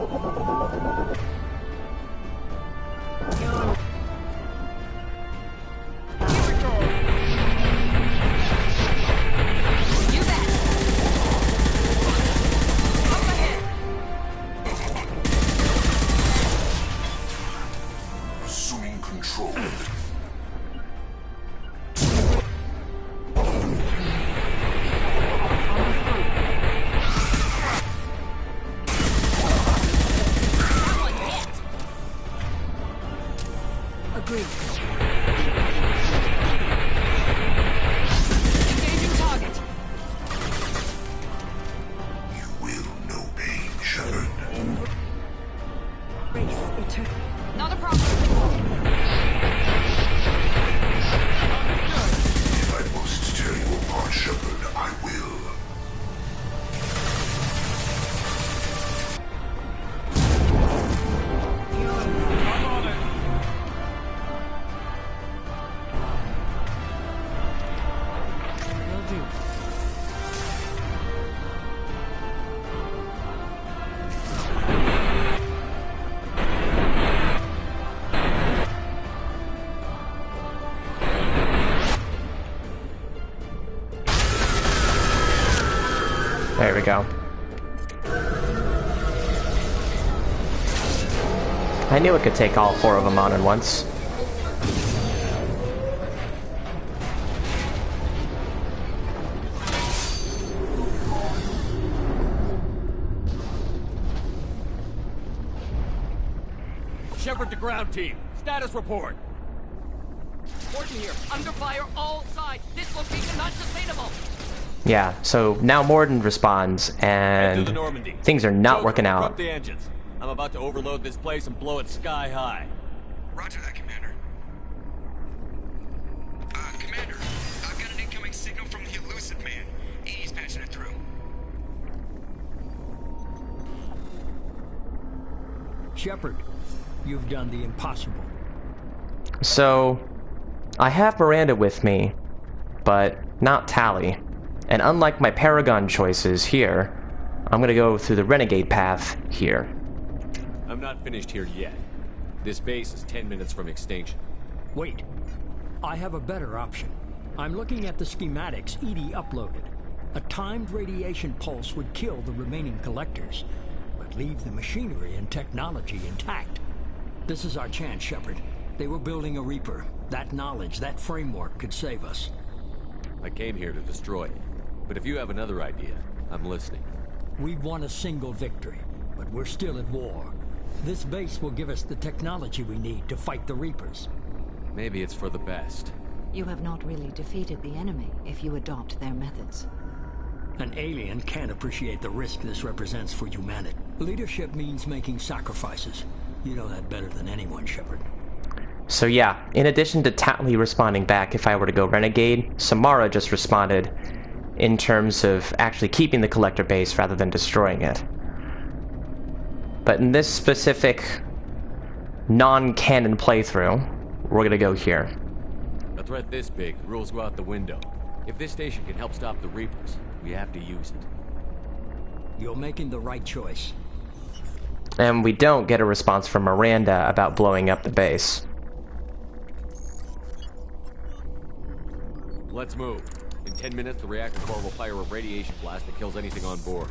Assuming control. Agreed. Engaging target. You will know pain, Shepard. Not a problem. If I must tear you apart, Shepard, I will. There we go. I knew it could take all 4 of them on at once. Shepard to ground team. Status report. Morton here. Under fire all sides. This location not sustainable. Yeah, so now Morden responds, and things are not working out. Up the engines. I'm about to overload this place and blow it sky high. Roger that, Commander. Commander, I've got an incoming signal from the elusive man. He's patching it through. Shepard, you've done the impossible. So, I have Miranda with me, but not Tally. And unlike my Paragon choices here, I'm gonna go through the Renegade path here. I'm not finished here yet. This base is 10 minutes from extinction. Wait. I have a better option. I'm looking at the schematics Edie uploaded. A timed radiation pulse would kill the remaining collectors, but leave the machinery and technology intact. This is our chance, Shepard. They were building a Reaper. That knowledge, that framework could save us. I came here to destroy it. But if you have another idea, I'm listening. We've won a single victory, but we're still at war. This base will give us the technology we need to fight the Reapers. Maybe it's for the best. You have not really defeated the enemy if you adopt their methods. An alien can't appreciate the risk this represents for humanity. Leadership means making sacrifices. You know that better than anyone, Shepard. So yeah, in addition to Tally responding back if I were to go Renegade, Samara just responded in terms of actually keeping the Collector base rather than destroying it. But in this specific non-canon playthrough, we're gonna go here. A threat this big, the rules go out the window. If this station can help stop the Reapers, we have to use it. You're making the right choice. And we don't get a response from Miranda about blowing up the base. Let's move. In 10 minutes, the reactor core will fire a radiation blast that kills anything on board.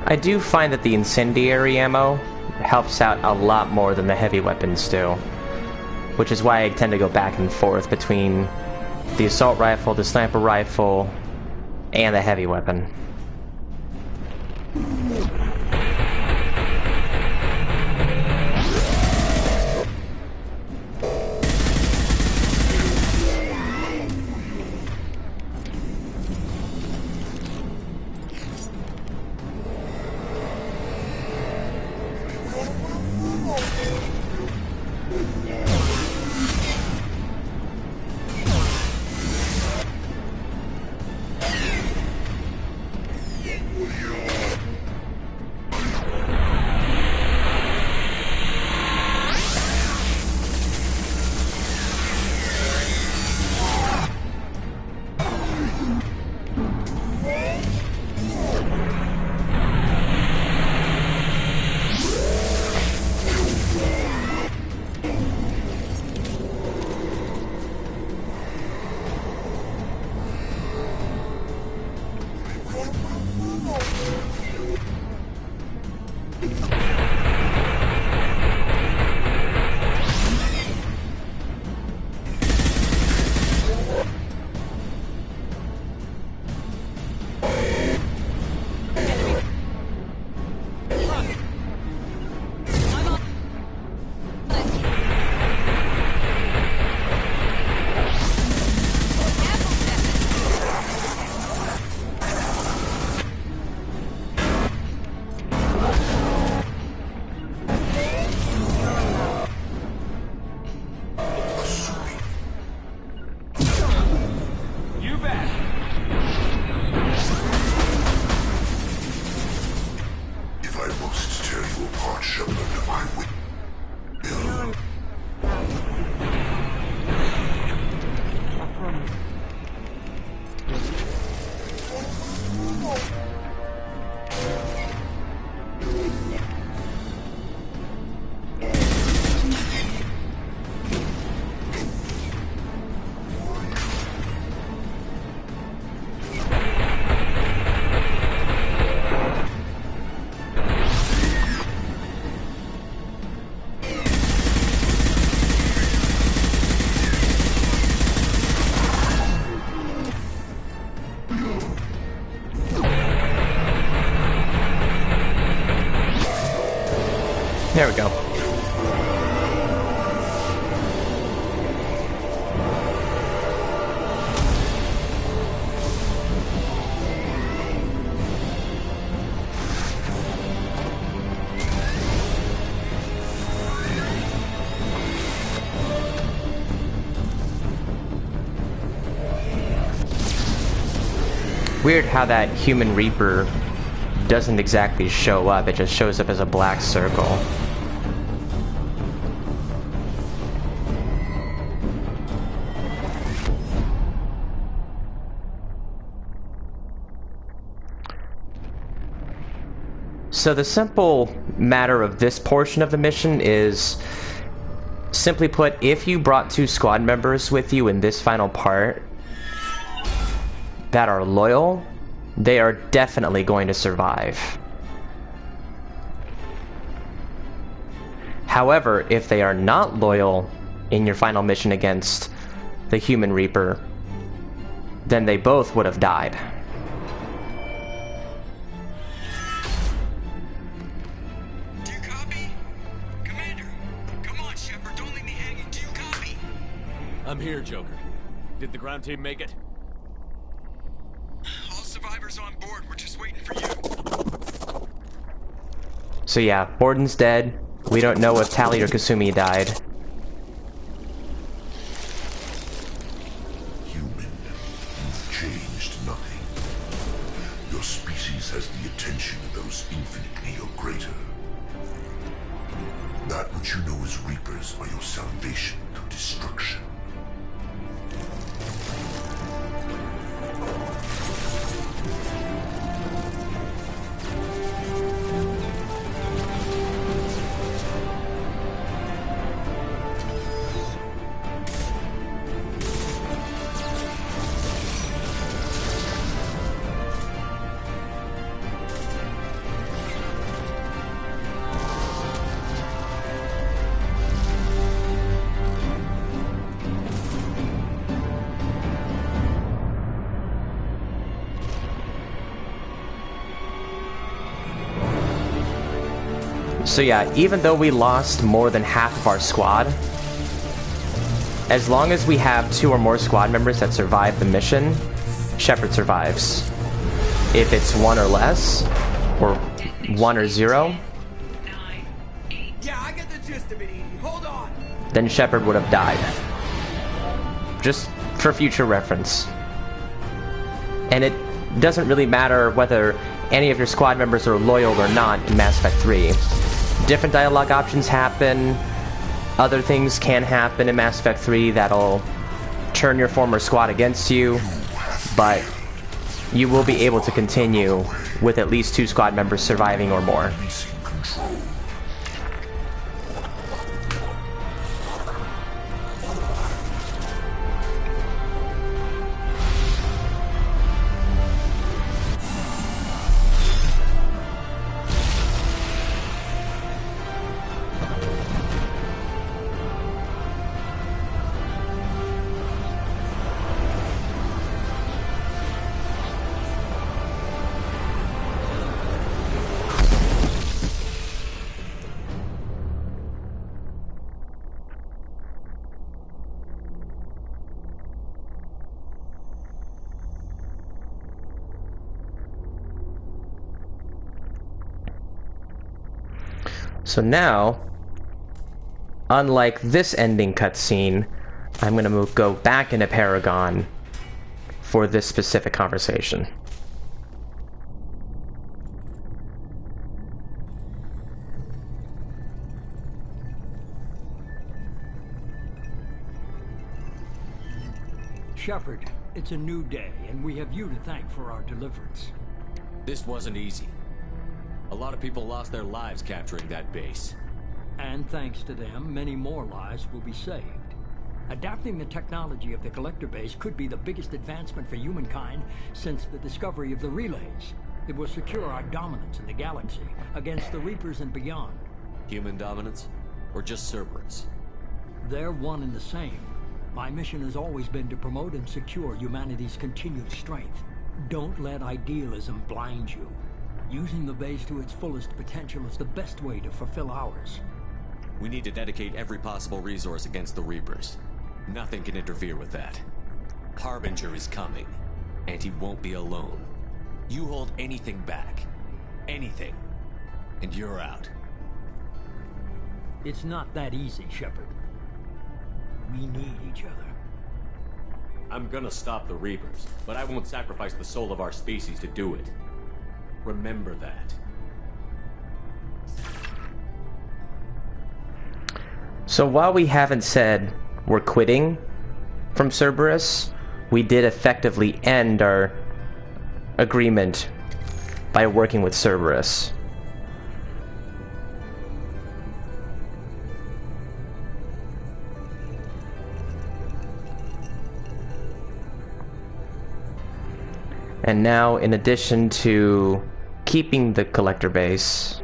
I do find that the incendiary ammo helps out a lot more than the heavy weapons do, which is why I tend to go back and forth between the assault rifle, the sniper rifle, and the heavy weapon. There we go. Weird how that human Reaper doesn't exactly show up, it just shows up as a black circle. So the simple matter of this portion of the mission is, simply put, if you brought 2 squad members with you in this final part that are loyal, they are definitely going to survive. However, if they are not loyal in your final mission against the human Reaper, then they both would have died. I'm here, Joker. Did the ground team make it? All survivors on board. We're just waiting for you. So yeah, Borden's dead. We don't know if Tali or Kasumi died. Human, you've changed nothing. Your species has the attention of those infinitely or greater. That which you know as Reapers are your salvation to destruction. So yeah, even though we lost more than half of our squad, as long as we have 2 or more squad members that survive the mission, Shepard survives. If it's 1 or less, or 1 or 0, Yeah, I get the gist of it, Edie. Hold on. then Shepard would have died. Just for future reference. And it doesn't really matter whether any of your squad members are loyal or not in Mass Effect 3. Different dialogue options happen, other things can happen in Mass Effect 3 that'll turn your former squad against you, but you will be able to continue with at least 2 squad members surviving or more. So now, unlike this ending cutscene, I'm gonna go back into Paragon for this specific conversation. Shepard, it's a new day, and we have you to thank for our deliverance. This wasn't easy. A lot of people lost their lives capturing that base. And thanks to them, many more lives will be saved. Adapting the technology of the Collector base could be the biggest advancement for humankind since the discovery of the relays. It will secure our dominance in the galaxy against the Reapers and beyond. Human dominance? Or just Cerberus? They're one and the same. My mission has always been to promote and secure humanity's continued strength. Don't let idealism blind you. Using the base to its fullest potential is the best way to fulfill ours. We need to dedicate every possible resource against the Reapers. Nothing can interfere with that. Harbinger is coming, and he won't be alone. You hold anything back, anything, and you're out. It's not that easy, Shepard. We need each other. I'm gonna stop the Reapers, but I won't sacrifice the soul of our species to do it. Remember that. So while we haven't said we're quitting from Cerberus, we did effectively end our agreement by working with Cerberus. And now, in addition to keeping the Collector base,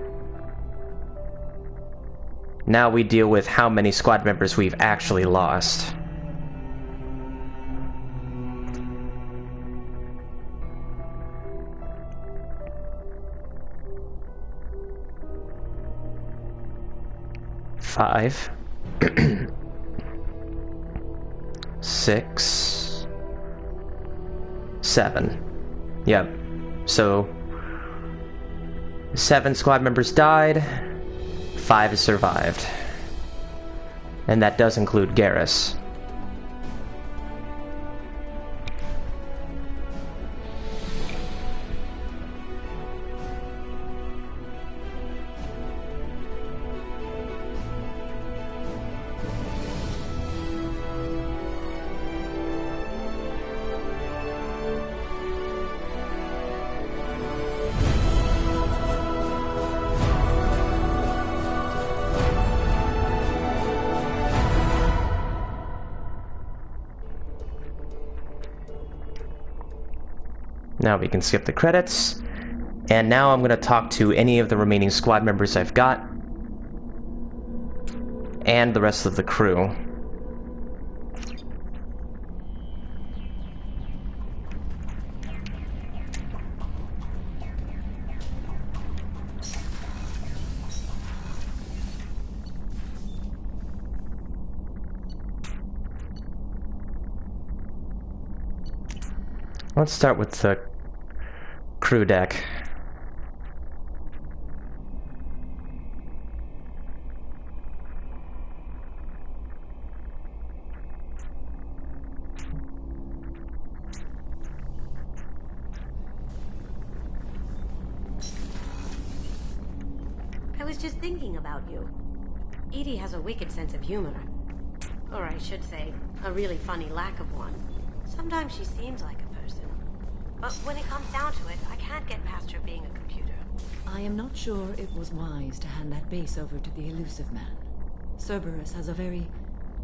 now we deal with how many squad members we've actually lost. Five. 6. 7. Yep. So 7 squad members died, 5 survived. And that does include Garrus. Now we can skip the credits, and now I'm going to talk to any of the remaining squad members I've got, and the rest of the crew. Let's start with the crew deck. I was just thinking about you. Edie has a wicked sense of humor. Or I should say, a really funny lack of one. Sometimes she seems like a person. But when it comes down to it, I can't get past her being a computer. I am not sure it was wise to hand that base over to the elusive man. Cerberus has a very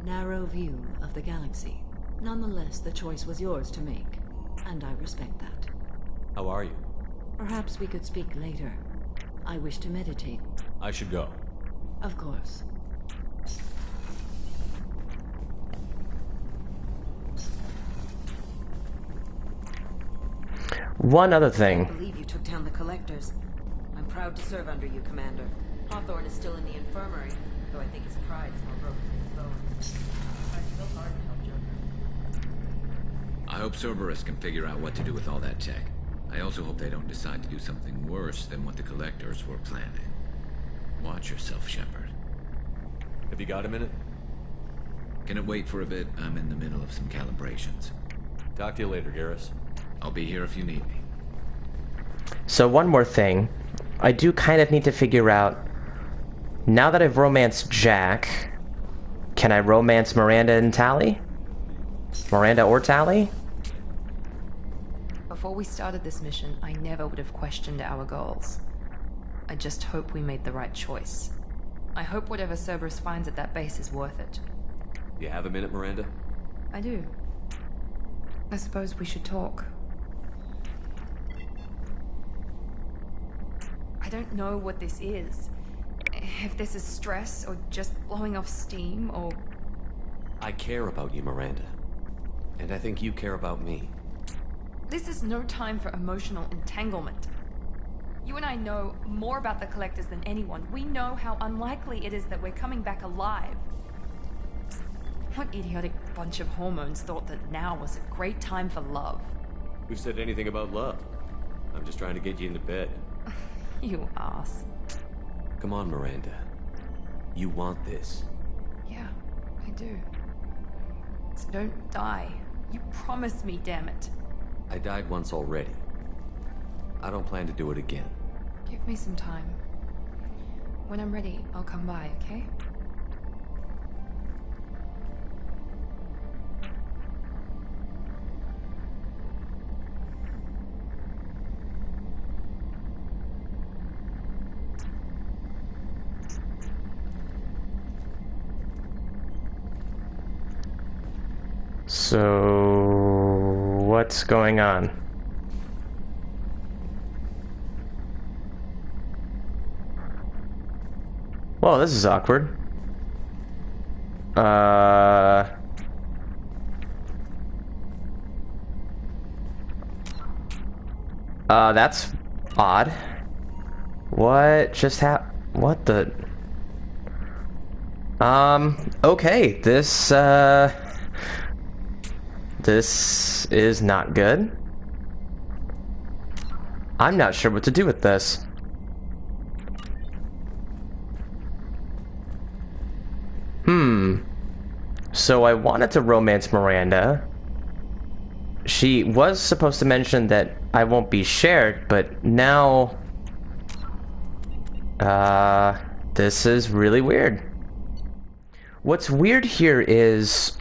narrow view of the galaxy. Nonetheless, the choice was yours to make, and I respect that. How are you? Perhaps we could speak later. I wish to meditate. I should go. Of course. One other thing. I believe you took down the collectors. I'm proud to serve under you, Commander. Hawthorne is still in the infirmary, though I think his pride is more broken than his bones. I feel hard to help Joker. I hope Cerberus can figure out what to do with all that tech. I also hope they don't decide to do something worse than what the collectors were planning. Watch yourself, Shepard. Have you got a minute? Can it wait for a bit? I'm in the middle of some calibrations. Talk to you later, Garrus. I'll be here if you need me. So one more thing. I do kind of need to figure out, now that I've romanced Jack, can I romance Miranda and Tali? Miranda or Tali? Before we started this mission, I never would have questioned our goals. I just hope we made the right choice. I hope whatever Cerberus finds at that base is worth it. You have a minute, Miranda? I do. I suppose we should talk. I don't know what this is. If this is stress, or just blowing off steam, or... I care about you, Miranda. And I think you care about me. This is no time for emotional entanglement. You and I know more about the Collectors than anyone. We know how unlikely it is that we're coming back alive. What idiotic bunch of hormones thought that now was a great time for love? Who said anything about love? I'm just trying to get you into bed. You ass. Come on, Miranda. You want this. Yeah, I do. So don't die. You promised me, damn it. I died once already. I don't plan to do it again. Give me some time. When I'm ready, I'll come by, okay? So, what's going on? Well, this is awkward. That's odd. What just happened? What the? Okay, this is not good. I'm not sure what to do with this. So I wanted to romance Miranda. She was supposed to mention that I won't be shared, but now... this is really weird. What's weird here is...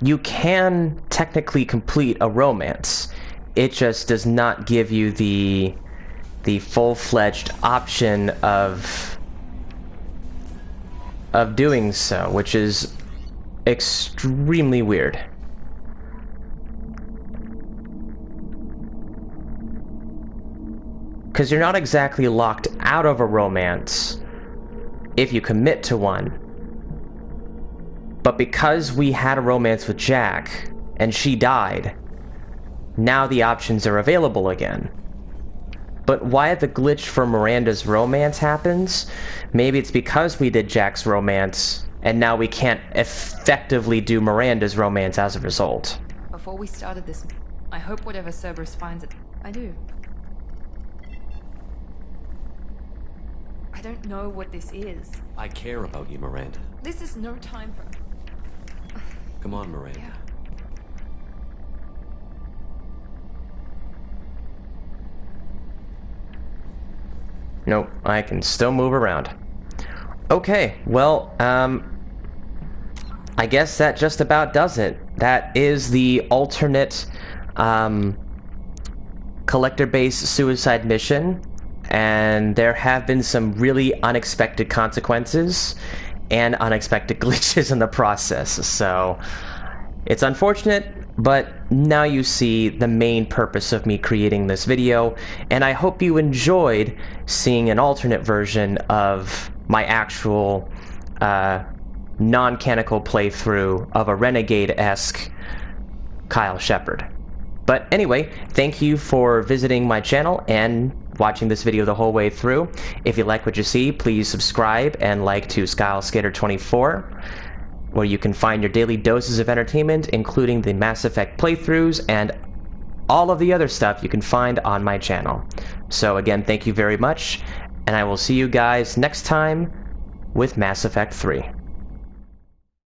you can technically complete a romance. It just does not give you the full-fledged option of doing so, which is extremely weird. Because you're not exactly locked out of a romance if you commit to one. But because we had a romance with Jack, and she died, now the options are available again. But why the glitch for Miranda's romance happens, maybe it's because we did Jack's romance, and now we can't effectively do Miranda's romance as a result. Before we started this... I hope whatever Cerberus finds it. I do. I don't know what this is. I care about you, Miranda. This is no time for... Come on, Miranda. Yeah. Nope, I can still move around. Okay, well, I guess that just about does it. That is the alternate collector-based suicide mission, and there have been some really unexpected consequences and unexpected glitches in the process, so it's unfortunate, but now you see the main purpose of me creating this video, and I hope you enjoyed seeing an alternate version of my actual non-canonical playthrough of a Renegade-esque Kylesk8r24. But anyway, thank you for visiting my channel and watching this video the whole way through. If you like what you see, please subscribe and like to Kylesk8r24, where you can find your daily doses of entertainment, including the Mass Effect playthroughs and all of the other stuff you can find on my channel. So again, thank you very much, and I will see you guys next time with Mass Effect 3.